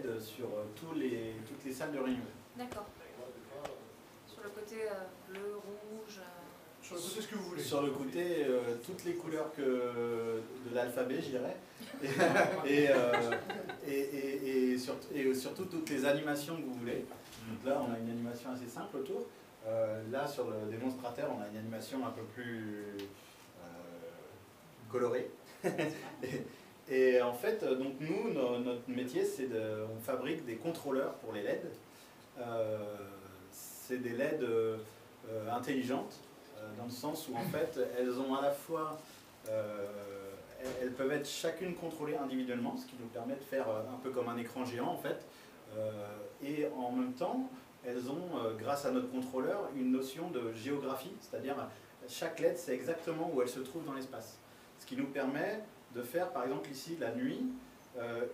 sur toutes les salles de réunion. D'accord. Sur le côté bleu, rouge. Sur le côté, ce que vous voulez. Sur le côté, toutes les couleurs de l'alphabet, je dirais. Et surtout toutes les animations que vous voulez. Donc là, on a une animation assez simple autour. Là, sur le démonstrateur, on a une animation un peu plus colorée. Et en fait, donc nous, notre métier, c'est on fabrique des contrôleurs pour les LED. C'est des LED intelligentes, dans le sens où en fait, elles ont à la fois, elles peuvent être chacune contrôlées individuellement, ce qui nous permet de faire un peu comme un écran géant en fait. Et en même temps, elles ont, grâce à notre contrôleur, une notion de géographie, c'est-à-dire chaque LED sait exactement où elle se trouve dans l'espace. Ce qui nous permet de faire, par exemple ici, la nuit,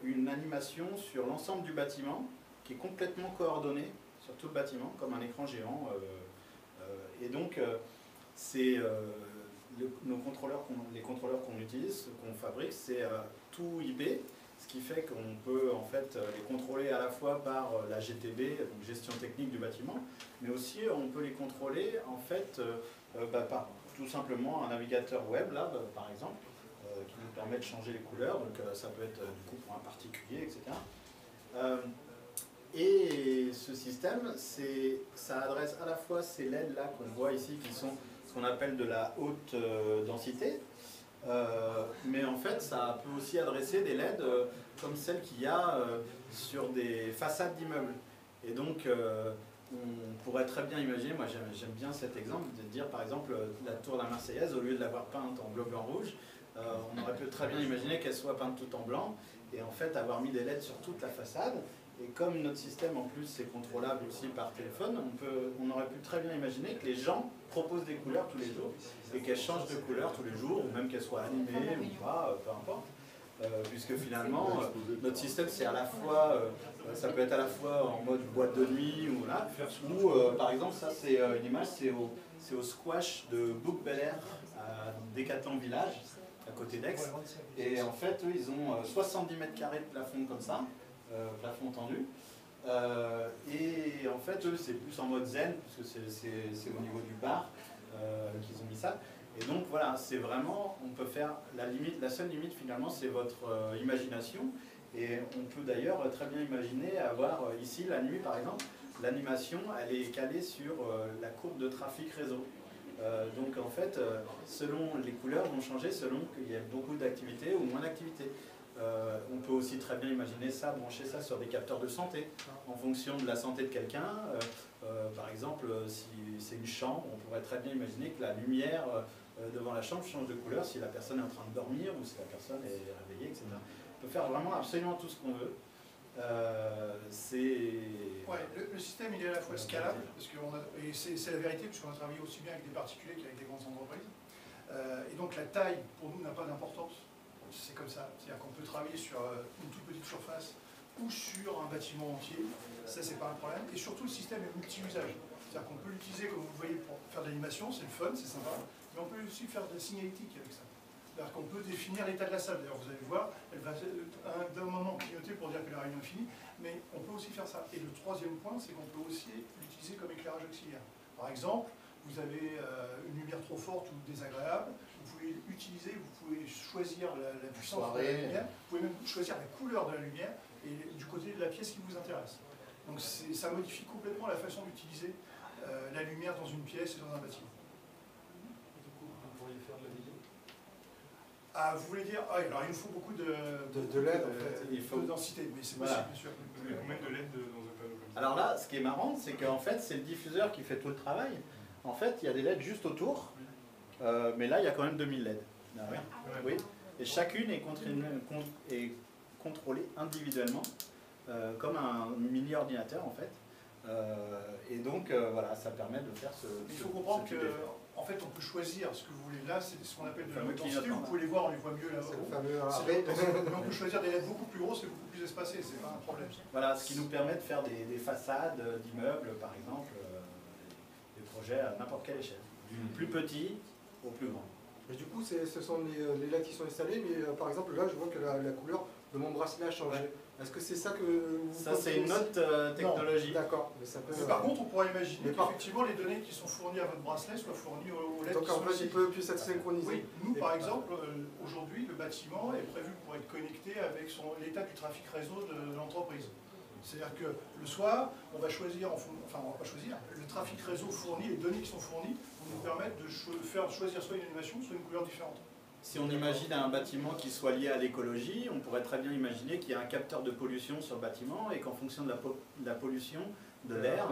une animation sur l'ensemble du bâtiment qui est complètement coordonnée sur tout le bâtiment, comme un écran géant. Et donc, c'est les contrôleurs qu'on utilise, qu'on fabrique, c'est tout IP, ce qui fait qu'on peut en fait les contrôler à la fois par la GTB, donc gestion technique du bâtiment, mais aussi on peut les contrôler en fait par tout simplement un navigateur web, là, par exemple, qui nous permet de changer les couleurs, donc ça peut être du coup pour un particulier, etc. Et ce système, ça adresse à la fois ces LED là qu'on voit ici, qui sont ce qu'on appelle de la haute densité, mais en fait ça peut aussi adresser des LED comme celles qu'il y a sur des façades d'immeubles. Et donc on pourrait très bien imaginer, moi j'aime bien cet exemple, de dire par exemple la tour de la Marseillaise, au lieu de l'avoir peinte en bleu, blanc, rouge, on aurait pu très bien imaginer qu'elle soit peinte tout en blanc, et en fait avoir mis des LED sur toute la façade. Et comme notre système en plus c'est contrôlable aussi par téléphone, on aurait pu très bien imaginer que les gens proposent des couleurs tous les jours et qu'elles changent de couleur tous les jours, ou même qu'elles soient animées ou pas, peu importe. Puisque finalement, notre système c'est à la fois, ça peut être à la fois en mode boîte de nuit ou là, ou par exemple ça c'est une image, c'est au squash de Bouc Bel Air à Décathlon Village, à côté d'Aix. Et en fait eux ils ont 70 mètres carrés de plafond comme ça. Plafond tendu. Et en fait, eux, c'est plus en mode zen, parce que c'est au niveau du bar qu'ils ont mis ça. Et donc voilà, c'est vraiment, on peut faire la limite, la seule limite finalement, c'est votre imagination. Et on peut d'ailleurs très bien imaginer avoir ici, la nuit par exemple, l'animation, elle est calée sur la courbe de trafic réseau. Donc en fait, selon les couleurs vont changer selon qu'il y a beaucoup d'activités ou moins d'activités. On peut aussi très bien imaginer ça, brancher ça sur des capteurs de santé, en fonction de la santé de quelqu'un. Par exemple, si c'est une chambre, on pourrait très bien imaginer que la lumière devant la chambre change de couleur si la personne est en train de dormir ou si la personne est réveillée, etc. On peut faire vraiment absolument tout ce qu'on veut. Ouais, le système il est à la fois scalable, parce et c'est la vérité, puisqu'on a travaillé aussi bien avec des particuliers qu'avec des grandes entreprises. Et donc la taille, pour nous, n'a pas d'importance. C'est comme ça, c'est-à-dire qu'on peut travailler sur une toute petite surface ou sur un bâtiment entier, ça c'est pas un problème. Et surtout le système est multi-usage, c'est-à-dire qu'on peut l'utiliser comme vous le voyez pour faire de l'animation, c'est le fun, c'est sympa, mais on peut aussi faire de la signalétique avec ça. C'est-à-dire qu'on peut définir l'état de la salle, d'ailleurs vous allez voir, elle va d'un moment clignoter pour dire que la réunion est finie, mais on peut aussi faire ça. Et le troisième point, c'est qu'on peut aussi l'utiliser comme éclairage auxiliaire. Par exemple, vous avez une lumière trop forte ou désagréable, vous pouvez l'utiliser, vous pouvez choisir la puissance de la lumière, vous pouvez même choisir la couleur de la lumière et du côté de la pièce qui vous intéresse. Donc ça modifie complètement la façon d'utiliser la lumière dans une pièce et dans un bâtiment. Du coup, vous pourriez faire de la vidéo. Ah, vous voulez dire, ah, alors il nous faut beaucoup de LED en fait. Il faut de densité, mais c'est possible, bien sûr. Vous mettez combien de LED dans un panneau comme ça? Alors là, ce qui est marrant, c'est qu'en fait, c'est le diffuseur qui fait tout le travail. En fait, il y a des LED juste autour, mais là, il y a quand même 2000 LED. Oui. Et chacune est contrôlée individuellement, comme un mini-ordinateur en fait. Et donc, voilà, ça permet de faire ce... Il faut comprendre qu'en fait, on peut choisir ce que vous voulez. Là, c'est ce qu'on appelle de la haute densité. Vous pouvez les voir, on les voit mieux là-haut. C'est le fameux mais on peut choisir des LED beaucoup plus grosses et beaucoup plus espacées, c'est pas un problème. Voilà, ce qui nous permet de faire des façades d'immeubles, par exemple, des projets à n'importe quelle échelle, du plus petit au plus grand. Et du coup, ce sont les LED qui sont installés, mais par exemple là, je vois que la couleur de mon bracelet a changé. Ouais. Est-ce que c'est ça que vous Ça, c'est une autre technologie. D'accord. Mais ça peut, Mais par contre, on pourrait imaginer qu'effectivement les données qui sont fournies à votre bracelet soient fournies aux LED. donc en fait, il peut plus être synchronisé. Oui, nous par exemple, aujourd'hui, le bâtiment est prévu pour être connecté avec l'état du trafic réseau de l'entreprise. C'est-à-dire que le soir, on va choisir, enfin on va pas choisir, le trafic réseau fourni, les données qui sont fournies, vont nous permettre de faire choisir soit une animation, soit une couleur différente. Si on imagine un bâtiment qui soit lié à l'écologie, on pourrait très bien imaginer qu'il y a un capteur de pollution sur le bâtiment et qu'en fonction de la pollution de l'air,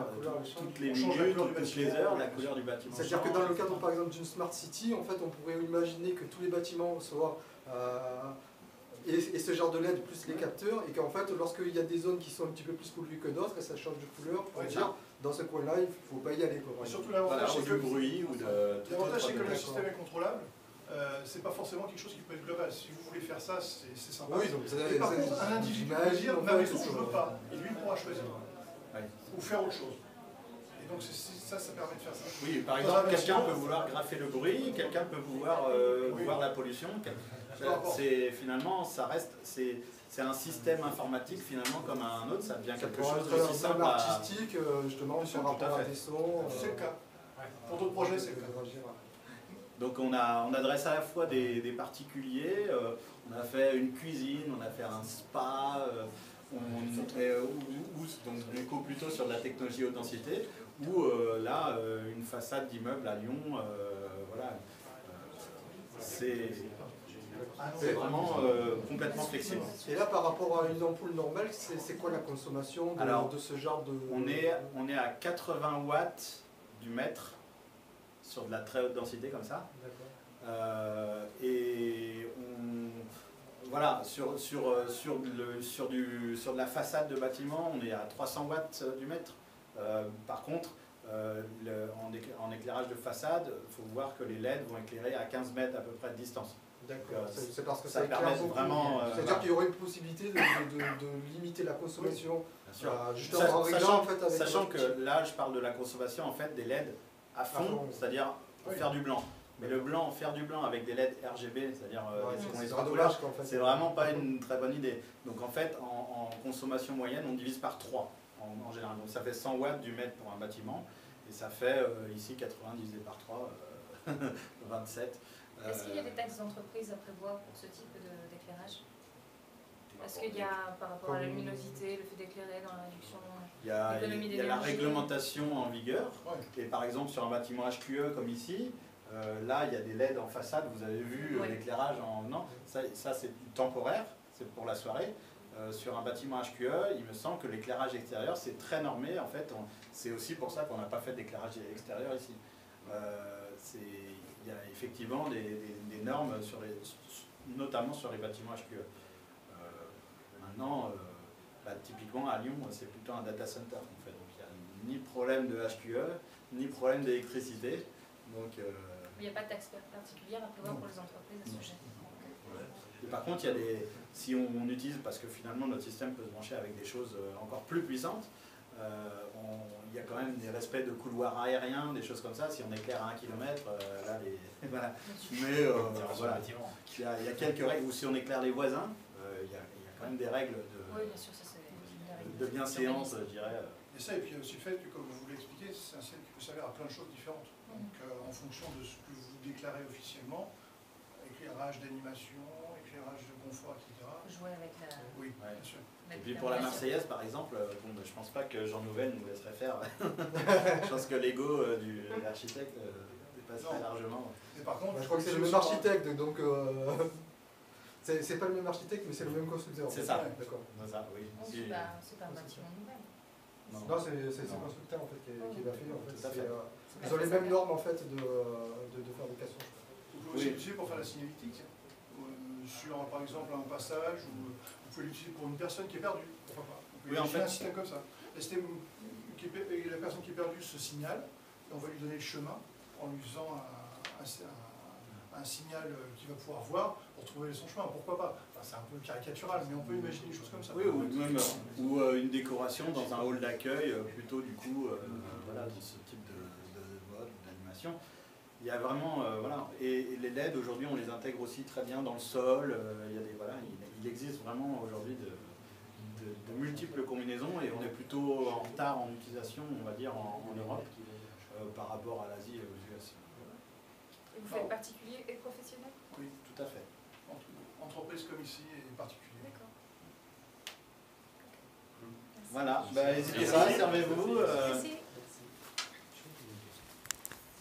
toutes les minutes, toutes les heures, la couleur du bâtiment. C'est-à-dire que dans le cadre par exemple d'une Smart City, en fait, on pourrait imaginer que tous les bâtiments soient et ce genre de LED plus les capteurs, et qu'en fait, lorsqu'il y a des zones qui sont un petit peu plus polluées que d'autres, et ça change de couleur, pour dire dans ce coin-là, il ne faut pas y aller. Et surtout l'avantage, c'est que du bruit ou de. L'avantage, c'est que le système est contrôlable. C'est pas forcément quelque chose qui peut être global. Si vous voulez faire ça, c'est sympa. Oui, donc mais par contre, un individu peut dire ma maison, je ne veux pas. Et lui, il pourra choisir. Ou faire autre chose. Et donc, ça permet de faire ça. Oui, par exemple, quelqu'un peut vouloir graffer le bruit, quelqu'un peut vouloir voir la pollution. Finalement, ça reste. C'est un système informatique finalement comme un autre, ça devient quelque chose aussi simple. Artistique, justement, sur rapport à des sons. C'est le cas. Pour d'autres projets, c'est le cas. Donc on adresse à la fois des particuliers, on a fait une cuisine, on a fait un spa, donc du coup plutôt sur de la technologie haute densité, ou là une façade d'immeuble à Lyon, voilà. C'est vraiment complètement flexible. Et là par rapport à une ampoule normale, c'est quoi la consommation de ce genre de... On est à 80 watts du mètre sur de la très haute densité comme ça. Et voilà, sur de la façade de bâtiment, on est à 300 watts du mètre. Par contre, en éclairage de façade, il faut voir que les LED vont éclairer à 15 mètres à peu près de distance. D'accord, c'est parce que ça permet vraiment... C'est-à-dire qu'il y aurait une possibilité de limiter la consommation. Oui, justement en réglant en fait avec... Sachant que là, je parle de la consommation en fait des LED à fond, c'est-à-dire faire du blanc. Mais le blanc, faire du blanc avec des LED RGB, c'est-à-dire c'est vraiment pas une très bonne idée. Donc en fait, en consommation moyenne, on divise par 3 en général. Donc ça fait 100 watts du mètre pour un bâtiment, et ça fait ici 80 divisé par 3, 27. Est-ce qu'il y a des taxes d'entreprise à prévoir pour ce type d'éclairage? Parce qu'il y a, par rapport à la luminosité, le fait d'éclairer dans la réduction il y a la réglementation en vigueur, et par exemple sur un bâtiment HQE comme ici, là il y a des LED en façade, vous avez vu l'éclairage en venant, ça c'est du temporaire, c'est pour la soirée. Sur un bâtiment HQE, il me semble que l'éclairage extérieur c'est très normé, en fait, c'est aussi pour ça qu'on n'a pas fait d'éclairage extérieur ici. Il y a effectivement des normes, notamment sur les bâtiments HQE. Maintenant, typiquement à Lyon, c'est plutôt un data center en fait. Donc il n'y a ni problème de HQE, ni problème d'électricité. Donc, il n'y a pas de taxe particulière à prévoir pour les entreprises à ce sujet. Et par contre, si on utilise, parce que finalement notre système peut se brancher avec des choses encore plus puissantes, il y a quand même des respects de couloirs aériens, des choses comme ça. Si on éclaire à 1 km, là, voilà. Mais voilà, il y a quelques règles. Ou si on éclaire les voisins, il y a quand même des règles de bienséance, je dirais. Et ça, et puis il y a aussi le fait que, comme vous voulez expliquer, c'est un système qui peut servir à plein de choses différentes. Donc en fonction de ce que vous déclarez officiellement, éclairage d'animation, éclairage de confort, etc. Jouer avec la... Oui, bien sûr. Et puis pour la Marseillaise, par exemple, je pense pas que Jean Nouvel nous laisserait faire. Je pense que l'ego de l'architecte dépasserait largement. Mais par contre, je crois que c'est le même architecte, donc c'est pas le même architecte, mais c'est le même constructeur. C'est ça. D'accord. C'est ça, oui. C'est pas un bâtiment nouvel. Non, c'est le constructeur en fait qui l'a fait. En fait. Ils ont les mêmes normes en fait de fabrication. Vous pouvez aussi l'utiliser pour faire la signalétique. Sur par exemple un passage, ou vous pouvez l'utiliser pour une personne qui est perdue. Pourquoi pas? Vous pouvez utiliser un système comme ça. La personne qui est perdue se signale, et on va lui donner le chemin en lui faisant un signal qu'il va pouvoir voir pour trouver son chemin. Pourquoi pas? Enfin, c'est un peu caricatural, mais on peut imaginer des choses comme ça. Oui, ou une décoration dans un hall d'accueil, plutôt du coup, voilà, de ce type de mode, d'animation. Il y a vraiment, voilà, et les LED aujourd'hui on les intègre aussi très bien dans le sol, il existe vraiment aujourd'hui de multiples combinaisons et on est plutôt en retard en utilisation, on va dire, en Europe par rapport à l'Asie et aux US. Et vous faites particulier et professionnel? Oui, tout à fait. Entreprise comme ici et particulier. D'accord. Voilà, n'hésitez pas, servez-vous. Merci.